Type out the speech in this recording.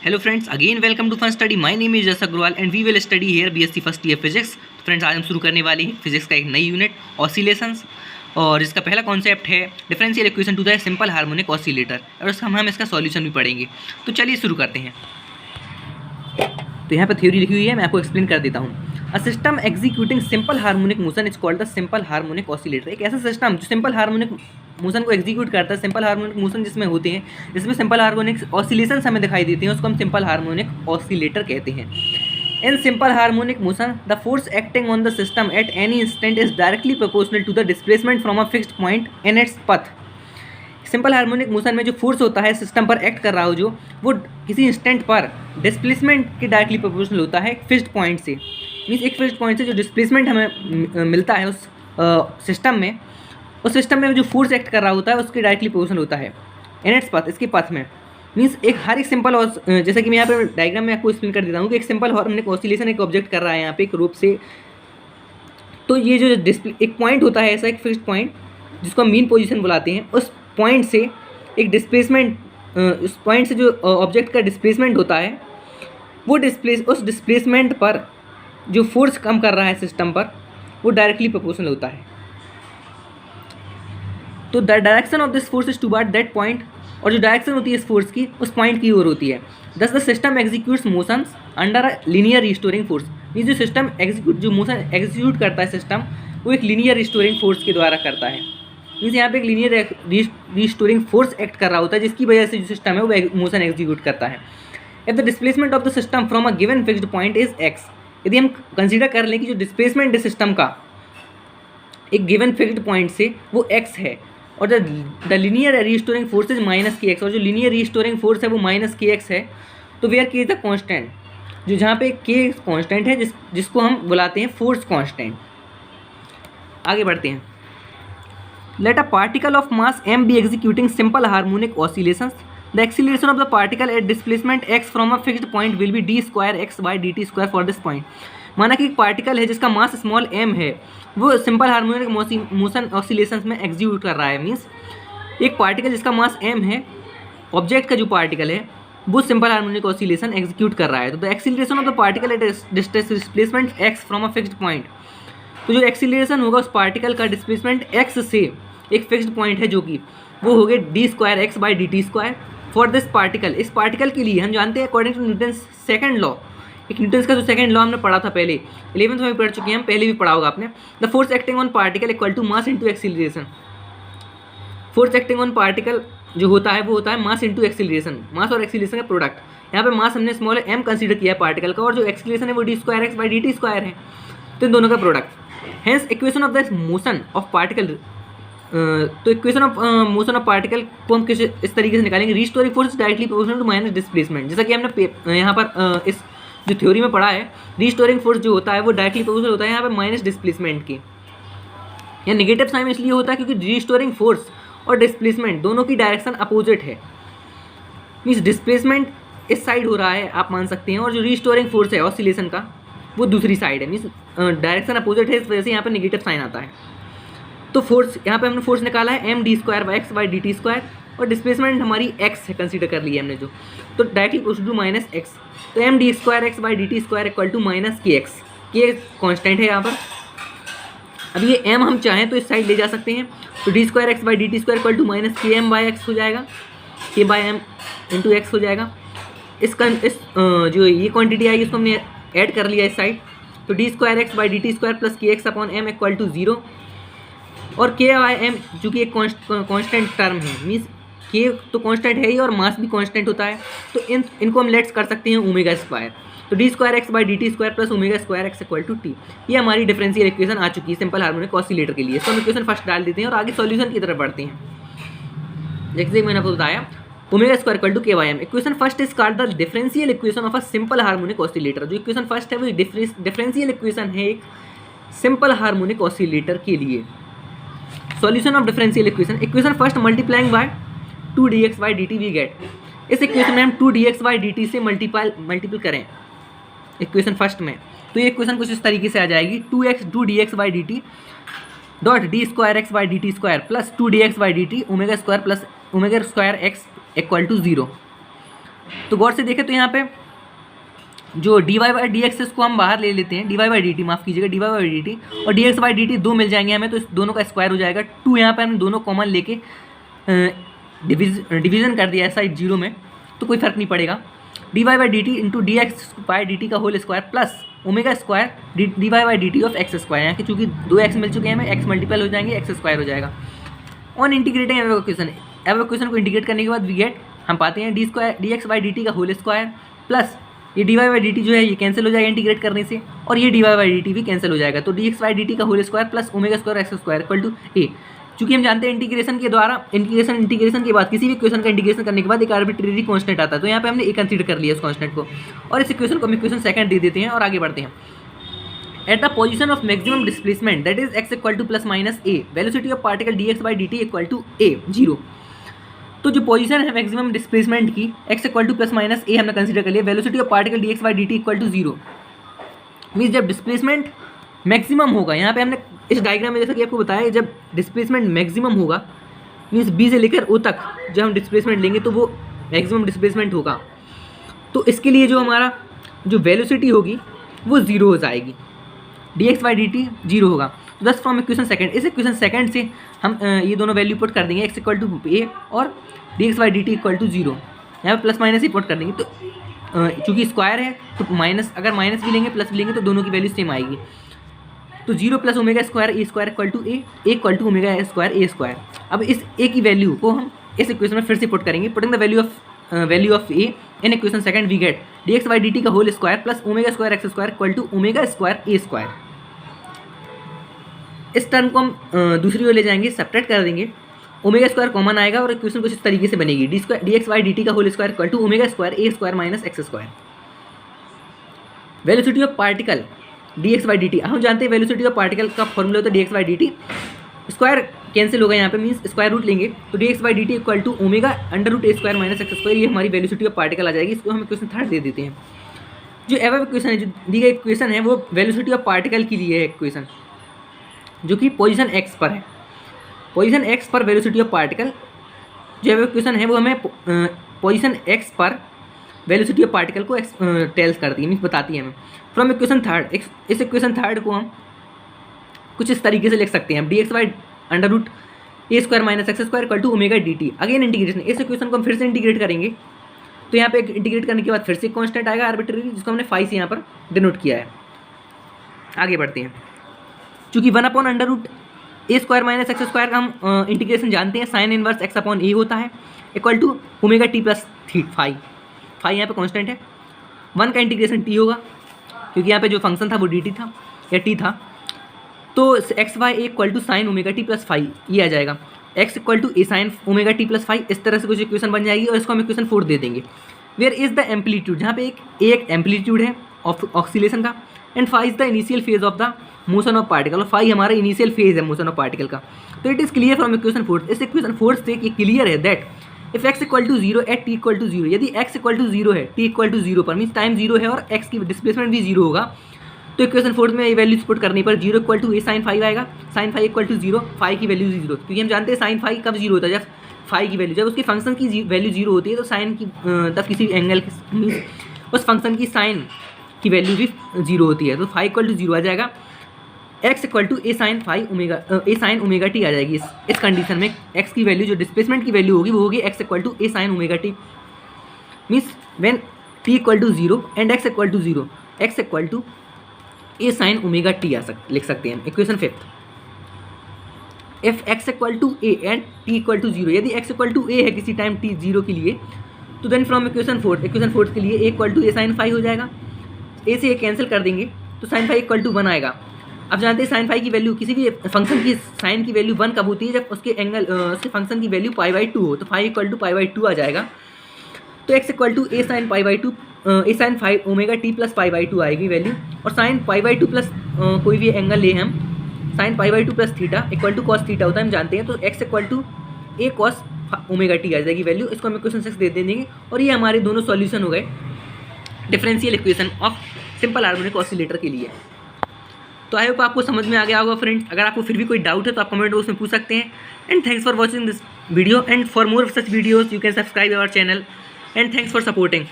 Hello friends, again welcome to Fun Study. My name is Jas Agrawal and we will study here BSc first year physics. तो friends आज हम शुरू करने वाले हैं physics का एक नई यूनिट ऑसिलेशंस, और इसका पहला कॉन्सेप्ट है differential equation two the simple harmonic oscillator, और उसका हम इसका सॉल्यूशन भी पढ़ेंगे। तो चलिए शुरू करते हैं। तो यहाँ पर थ्योरी लिखी हुई है, मैं आपको एक्सप्लेन कर देता हूँ। A system executing simple harmonic motion is called the simple harmonic oscillator. एक ऐसा सिस्टम जो सिंपल हार्मोनिक मोशन को एग्जीक्यूट करता है, सिंपल हार्मोनिक मोशन जिसमें होते हैं, जिसमें सिंपल हार्मोनिक ऑसिलेशंस हमें दिखाई देते हैं, उसको हम सिंपल हार्मोनिक ऑसिलेटर कहते हैं। In simple harmonic motion the force acting on the system at any instant is directly proportional to the displacement from a fixed point in its path. Simple harmonic motion में जो force होता है system पर act कर रहा हो, जो वो किसी इंस्टेंट पर डिस्प्लेसमेंट के डायरेक्टली प्रोपोर्शनल होता है एक फिक्स्ड पॉइंट से। मीन्स एक फिक्स्ड पॉइंट से जो डिस्प्लेसमेंट हमें मिलता है उस सिस्टम में, उस सिस्टम में जो फोर्स एक्ट कर रहा होता है उसके डायरेक्टली प्रोपोर्शनल होता है इन इट्स पथ, इसके पथ में। मीन्स हर एक सिंपल, जैसे कि मैं यहाँ पे डायग्राम में आपको एक्सप्लेन कर देता हूँ कि एक सिंपल हार्मोनिक ऑसिलेशन एक ऑब्जेक्ट कर रहा है यहाँ पे एक रूप से। तो ये जो एक पॉइंट होता है ऐसा एक फिक्स्ड पॉइंट जिसको हम मीन पोजीशन बुलाते हैं, उस पॉइंट से एक डिस्प्लेसमेंट, उस पॉइंट से जो ऑब्जेक्ट का डिस्प्लेसमेंट होता है वो उस डिस्प्लेसमेंट पर जो फोर्स कम कर रहा है सिस्टम पर वो डायरेक्टली प्रोपोर्शनल होता है। तो the direction of this force is toward that point, और जो डायरेक्शन होती है इस फोर्स की उस पॉइंट की ओर होती है। दस the system executes motions under a linear restoring force. ये जो सिस्टम जो मोशन एग्जीक्यूट करता है सिस्टम, वो एक लीनियर रिस्टोरिंग फोर्स के द्वारा करता है। मीन्स यहाँ पे एक लीनियर रिस्टोरिंग फोर्स एक्ट कर रहा होता है जिसकी वजह से जो सिस्टम है वो मोशन एग्जीक्यूट करता है। If the displacement of the system from a given fixed point is x, यदि हम कंसीडर कर लें कि जो डिस्प्लेसमेंट है सिस्टम का एक गिवन फिक्स्ड पॉइंट से वो एक्स है, और the linear restoring force is minus k x, और जो लीनियर रिस्टोरिंग फोर्स है वो माइनस के एक्स है, तो वेयर के इज द कॉन्स्टेंट, जो जहाँ पे के कॉन्स्टेंट है जिसको हम बुलाते हैं फोर्स कॉन्स्टेंट। आगे बढ़ते हैं। Let a particle of mass m be executing simple harmonic oscillations. The acceleration of the particle at displacement x from a fixed point will be d square x by dt square for this point. माना कि एक particle है जिसका mass small m है, वो simple harmonic motion oscillations में execute कर रहा है। मीन्स एक पार्टिकल जिसका मास m है, ऑब्जेक्ट का जो पार्टिकल है वो सिंपल हार्मोनिक ऑसिलेशन एग्जीक्यूट कर रहा है। तो the acceleration of the particle at displacement x from a fixed point, तो जो एक्सीलरेशन होगा उस पार्टिकल का डिस्प्लेसमेंट x से एक फिक्स्ड पॉइंट है जो कि वो हो गए d square x by d t square for this particle. इस पार्टिकल के लिए हम जानते हैं according to Newton second law, एक न्यूटन का जो सेकंड लॉ हमने पढ़ा था पहले 11th में पढ़ चुके हैं हम, पहले भी पढ़ा होगा आपने। The force acting on particle equal to mass into acceleration. Force acting on particle जो होता है वो होता है मास इंटू एक्सीलरेशन, मास और एक्सीलरेशन का प्रोडक्ट। यहाँ पे मास हमने स्मॉल m कंसीडर किया है पार्टिकल का, और जो एक्सीलरेशन है वो d square x by d t square है, तो इन दोनों का product. Hence equation of the motion of particle, तो equation of motion of particle को हम इस तरीके से निकालेंगे। Restoring force directly proportional to minus displacement. जैसा कि हमने यहाँ पर इस जो थ्योरी में पढ़ा है, रिस्टोरिंग फोर्स जो होता है वो डायरेक्टली प्रोपोर्शनल होता है यहाँ पे माइनस डिस्प्लेसमेंट की। यह नेगेटिव साइन इसलिए होता है क्योंकि रिस्टोरिंग फोर्स और डिस्प्लेसमेंट दोनों की डायरेक्शन अपोजिट है। मीन्स डिस्प्लेसमेंट इस साइड हो रहा है आप मान सकते हैं, और जो रिस्टोरिंग फोर्स है ऑसिलेशन का वो दूसरी साइड है। मीन्स डायरेक्शन अपोजिट है, इस वजह से यहाँ पर नेगेटिव साइन आता है। तो फोर्स यहाँ पे हमने फोर्स निकाला है m d square by x by d t square, और डिस्प्लेसमेंट हमारी x है कंसीडर कर लिया हमने जो, तो directly proportional to minus x. तो m d square x by d t square equal to minus k x, k constant है यहाँ पर। अब ये m हम चाहें तो इस साइड ले जा सकते हैं, तो d square x by d t square equal to minus k m by x हो जाएगा, के बाई एम इंटू एक्स हो जाएगा। इस जो ये क्वान्टिटी आएगी इसको हमने ऐड कर लिया इस साइड, तो d square x by d t square plus k x upon m equal to 0, और के बाई एम जो कि एक कांस्टेंट टर्म है। मीन्स के तो कांस्टेंट है ही और मास भी कांस्टेंट होता है, तो इनको हम लेट्स कर सकते हैं ओमेगा स्क्वायर। तो d square x by d t square plus omega square x equal to t, ये हमारी डिफरेंशियल इक्वेशन आ चुकी है सिंपल हार्मोनिक ऑसिलेटर के लिए। तो हम इक्वेशन फर्स्ट डाल देते हैं और आगे सॉल्यूशन की तरफ बढ़ते हैं। जैसे मैंने आपको बताया omega square equal to k by m. Equation first is called the differential equation of a simple harmonic oscillator. जो इक्वेशन फर्स्ट है वो डिफरेंशियल इक्वेशन है एक सिंपल हार्मोनिक ऑसिलेटर के लिए। Solution of differential equation, equation first multiplying by 2dx by dt we get. इस equation में हम 2dx by dt से मल्टीपल करें इक्वेशन फर्स्ट में, तो ये इक्वेशन कुछ इस तरीके से आ जाएगी 2x by dt dot d square x by d t square plus 2dx by dt omega square plus omega square x equal to 0। तो गौर से देखें तो यहाँ पे जो d y by d x को हम बाहर ले लेते हैं, d y by d t, माफ़ कीजिएगा, d y by d t और d x by d t 2 मिल जाएंगे हमें, तो इस दोनों का स्क्वायर हो जाएगा 2। यहाँ पे हमने दोनों कॉमन लेके डिवीज़न कर दिया है साइड 0 में, तो कोई फर्क नहीं पड़ेगा। D y by d t into d x by d t का whole square plus omega square d y by d t of x square, यहाँ की चूँकि 2 एक्स मिल चुके हैं हमें, एक्स मल्टीपल हो जाएंगे, एक्स स्क्वायर हो जाएगा। ऑन इंटीग्रेटिंग एवोक्वेशन को इंटीग्रेट करने के बाद वी गेट, हम पाते हैं d x by d t का होल स्क्वायर प्लस ये d y by d t जो है ये कैंसिल हो जाएगा इंटीग्रेट करने से, और ये d y by d t भी कैंसिल हो जाएगा। तो d x by d t का whole square plus omega square x square equal to a. चूँकि हम जानते हैं इंटीग्रेशन के द्वारा इंटीग्रेशन के बाद किसी भी इक्वेशन का इंटीग्रेशन करने के बाद एक आर्बिट्रेरी कांस्टेंट आता है, तो यहाँ पे हमने ए कंसीडर कर लिया उस कांस्टेंट को, और इस इक्वेशन को हम इक्वेशन सेकंड दे देते हैं और आगे बढ़ते हैं। At the position of maximum displacement that is x equal to plus minus a, velocity of particle d x by d t equal to a 0। तो जो पोजीशन है मैक्सिमम डिस्प्लेसमेंट की x equal to plus minus a हमने consider कर लिया, velocity of particle d x by d t equal to 0 means जब displacement maximum होगा, यहाँ पे हमने इस डायग्राम में जैसा कि आपको बताया, जब डिस्प्लेसमेंट मैक्सिमम होगा मीन्स बी से लेकर ओ तक जब हम डिस्प्लेसमेंट लेंगे तो वो मैक्सिमम डिस्प्लेसमेंट होगा, तो इसके लिए जो हमारा जो वेलोसिटी होगी वो 0 हो जाएगी, D x by d T 0 होगा। तो दस फ्रॉम इक्वेशन सेकंड, इस इक्वेशन सेकंड से हम ये दोनों वैल्यू पुट कर देंगे, एक्स इक्वल टू ए और d x by d t equal to 0, यहाँ पे प्लस माइनस ही पुट कर देंगे। तो चूँकि स्क्वायर है तो माइनस, अगर माइनस भी लेंगे प्लस भी लेंगे तो दोनों की वैल्यू सेम आएगी। तो 0 plus omega square A square equal to A equal to omega square A square. अब इस ए की वैल्यू को हम इस इक्वेशन में फिर से पुट करेंगे, putting the value of a in equation second we get d x by d t का whole square plus omega square x square equal to omega square A square. इस term को हम दूसरी ओर ले जाएंगे, सब्ट्रैक्ट कर देंगे, ओमेगा स्क्वायर कॉमन आएगा और इक्वेशन कुछ इस तरीके से बनेगी, d x by d t का whole square equal to omega square A square minus x square. Velocity of particle d x by d t, हम जानते हैं वेलोसिटी ऑफ पार्टिकल का फॉर्मूला होता है d x by d t, square cancel होगा यहाँ पे मीन्स स्क्वायर रूट लेंगे, तो d x by d t equal to omega under root A square minus x square, ये हमारी वेलोसिटी ऑफ पार्टिकल आ जाएगी। इसको हम इक्वेशन थर्ड दे देते हैं। जो एवब इक्वेशन है, जो दी गई इक्वेशन है वो वेलोसिटी ऑफ पार्टिकल के लिए है इक्वेशन, जो कि पोजीशन एक्स पर है, पोजीशन एक्स पर वेलोसिटी ऑफ पार्टिकल। जो एवब इक्वेशन है वो हमें पोजीशन एक्स पर वेलोसिटी ऑफ पार्टिकल को टेल्स करती है, मीन्स बताती है हमें। फ्रॉम इक्वेशन थर्ड, इस इक्वेशन थर्ड को हम कुछ इस तरीके से लिख सकते हैं, d x by under root A square minus x square equal to omega d t. Again integration, इस इक्वेशन को हम फिर से इंटीग्रेट करेंगे, तो यहाँ पे इंटीग्रेट करने के बाद फिर से कांस्टेंट आएगा आर्बिट्रेरी, जिसको हमने फाई से यहाँ पर डिनोट किया है। आगे बढ़ते हैं, चूँकि 1 अपॉन अंडर रूट ए स्क्वायर माइनस एक्स स्क्वायर का हम इंटीग्रेशन जानते हैं, sine inverse x upon A होता है equal to omega t plus phi यहाँ पे कांस्टेंट है। 1 का इंटीग्रेशन टी होगा, क्योंकि यहाँ पे जो फंक्शन था वो डी टी था या टी था, तो x y equal to sine omega t plus phi ये आ जाएगा, x equal to A sine omega t plus phi. इस तरह से कुछ इक्वेशन बन जाएगी और इसको हम इक्वेशन 4 दे देंगे। वेयर इज द एम्पलीट्यूड, जहाँ पे एक एम्पलीट्यूड है ऑक्सीलेशन का, and phi is the initial phase of the motion of particle, और फाई हमारा इनिशियल फेज है मोशन ऑफ पार्टिकल का। तो it is clear from equation 4, इस इक्वेशन 4 से ये क्लियर है that if x equal to 0 at t equal to 0, यदि एक्स इक्वल टू 0 है, टी इक्वल टू 0 पर मीन्स टाइम 0 है और एक्स की डिस्प्लेसमेंट भी 0 होगा, तो इक्वेशन 4 में ये वैल्यूज पुट करने पर 0 equal to A sine phi आएगा, sine phi equal to 0, phi की वैल्यू 0, क्योंकि हम जानते हैं साइन फाइव कब 0 होता है, जब फाई की वैल्यू, जब उसके फंक्शन की वैल्यू 0 होती है तो साइन की तब किसी एंगल मीन्स उस फंक्शन की साइन की वैल्यू भी 0 होती है, तो फाइव इक्वल टू 0 आ जाएगा। X equal to A sine omega t आ जाएगी। इस कंडीशन में एक्स की वैल्यू जो डिस्प्लेसमेंट की वैल्यू होगी वो होगी x equal to A sine omega t, means when t equal to 0 and x equal to 0, x equal to A sine omega t लिख सकते हैं। Equation 5, if x equal to A and t equal to 0, यदि x equal to ए है किसी time T 0 के लिए, तो then from equation 4 के लिए a equal to A sine phi हो जाएगा, ए से ए कैंसिल कर देंगे तो साइन फाइव इक्वल टू 1 आएगा। अब जानते हैं साइन फाइव की वैल्यू, किसी भी फंक्शन की साइन की वैल्यू 1 कब होती है, जब उसके एंगल उसके फंक्शन की वैल्यू पाई बाई 2 हो, तो phi equal to pi by 2 आ जाएगा। तो x equal to A sine pi by 2 A sine phi omega t plus pi by 2 आएगी वैल्यू, और साइन पाई बाई 2 प्लस कोई भी एंगल ले हम, sine pi by 2 plus theta equal to cos theta होता है, हम जानते हैं, तो x equal to a cos omega t आ जाएगी वैल्यू। इसको हम इक्वेशन 6 दे देंगे और ये हमारे दोनों सॉल्यूशन हो गए differential equation of simple harmonic oscillator के लिए। तो आई होप आपको समझ में आ गया होगा फ्रेंड्स। अगर आपको फिर भी कोई डाउट है तो आप कमेंट बॉक्स में पूछ सकते हैं। And thanks for watching this video, and for more such videos you can subscribe our channel. And thanks for supporting.